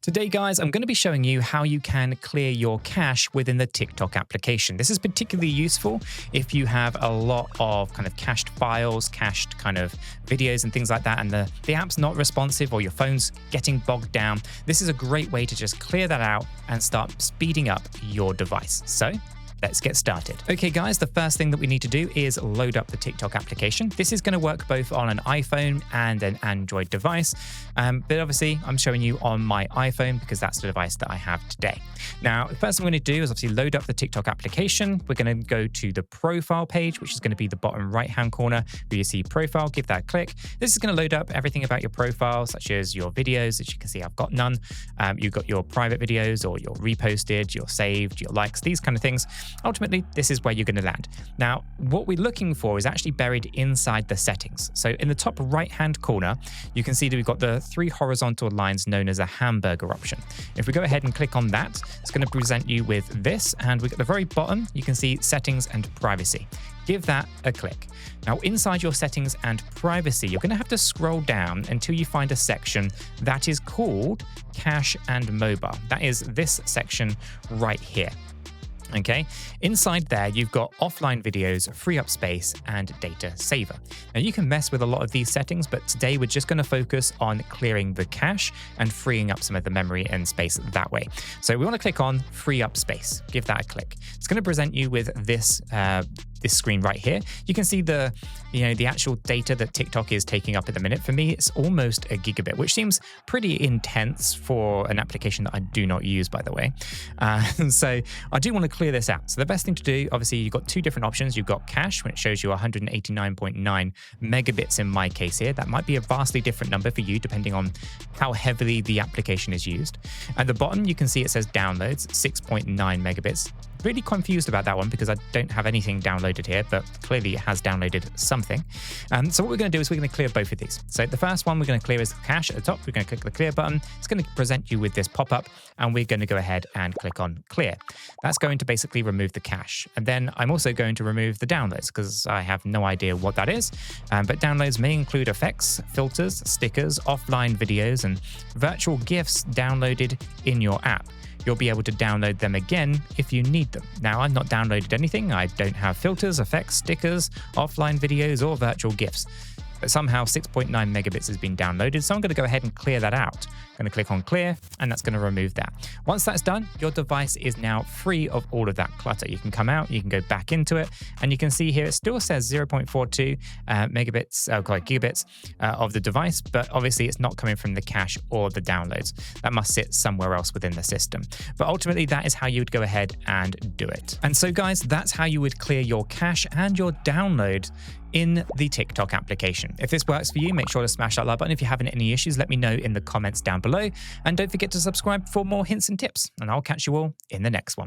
Today, guys, I'm going to be showing you how you can clear your cache within the TikTok application. This is particularly useful if you have a lot of kind of cached files, cached kind of videos and things like that, and the app's not responsive or your phone's getting bogged down. This is a great way to just clear that out and start speeding up your device. So let's get started. Okay, guys, the first thing that we need to do is load up the TikTok application. This is going to work both on an iPhone and an Android device, but obviously I'm showing you on my iPhone because that's the device that I have today. Now, the first thing we're going to do is obviously load up the TikTok application. We're going to go to the profile page, which is going to be the bottom right-hand corner where you see profile. Give that a click. This is going to load up everything about your profile, such as your videos. As you can see, I've got none. You've got your private videos or your reposted, your saved, your likes, these kind of things. Ultimately, this is where you're going to land. Now, what we're looking for is actually buried inside the settings. So in the top right-hand corner, you can see that we've got the three horizontal lines known as a hamburger option. If we go ahead and click on that, it's going to present you with this. And at the very bottom, you can see settings and privacy. Give that a click. Now, inside your settings and privacy, you're going to have to scroll down until you find a section that is called cache and mobile. That is this section right here. Okay, inside there, you've got offline videos, free up space, and data saver. Now, you can mess with a lot of these settings, but today we're just going to focus on clearing the cache and freeing up some of the memory and space that way. So we want to click on free up space. Give that a click. It's going to present you with this screen right here. You can see the actual data that TikTok is taking up at the minute. For me, it's almost a gigabit, which seems pretty intense for an application that I do not use, by the way. So I do want to clear this out. So the best thing to do, obviously, you've got two different options. You've got cache, when it shows you 189.9 megabits in my case here. That might be a vastly different number for you, depending on how heavily the application is used. At the bottom, you can see it says downloads, 6.9 megabits. Really confused about that one because I don't have anything downloaded here, but clearly it has downloaded something. So what we're going to do is we're going to clear both of these. So the first one we're going to clear is the cache at the top. We're going to click the clear button. It's going to present you with this pop-up, and we're going to go ahead and click on clear. That's going to basically remove the cache. And then I'm also going to remove the downloads because I have no idea what that is. But downloads may include effects, filters, stickers, offline videos, and virtual GIFs downloaded in your app. You'll be able to download them again if you need them. Now, I've not downloaded anything. I don't have filters, effects, stickers, offline videos, or virtual GIFs. But somehow 6.9 megabits has been downloaded, so I'm going to go ahead and clear that out. I'm going to click on clear, and that's going to remove that. Once that's done, your device is now free of all of that clutter. You can come out, you can go back into it, and you can see here it still says 0.42 gigabits of the device, but obviously it's not coming from the cache or the downloads. That must sit somewhere else within the system. But ultimately, that is how you would go ahead and do it. And so, guys, that's how you would clear your cache and your download in the TikTok application. If this works for you, make sure to smash that like button. If you're having any issues, let me know in the comments down below. And don't forget to subscribe for more hints and tips. And I'll catch you all in the next one.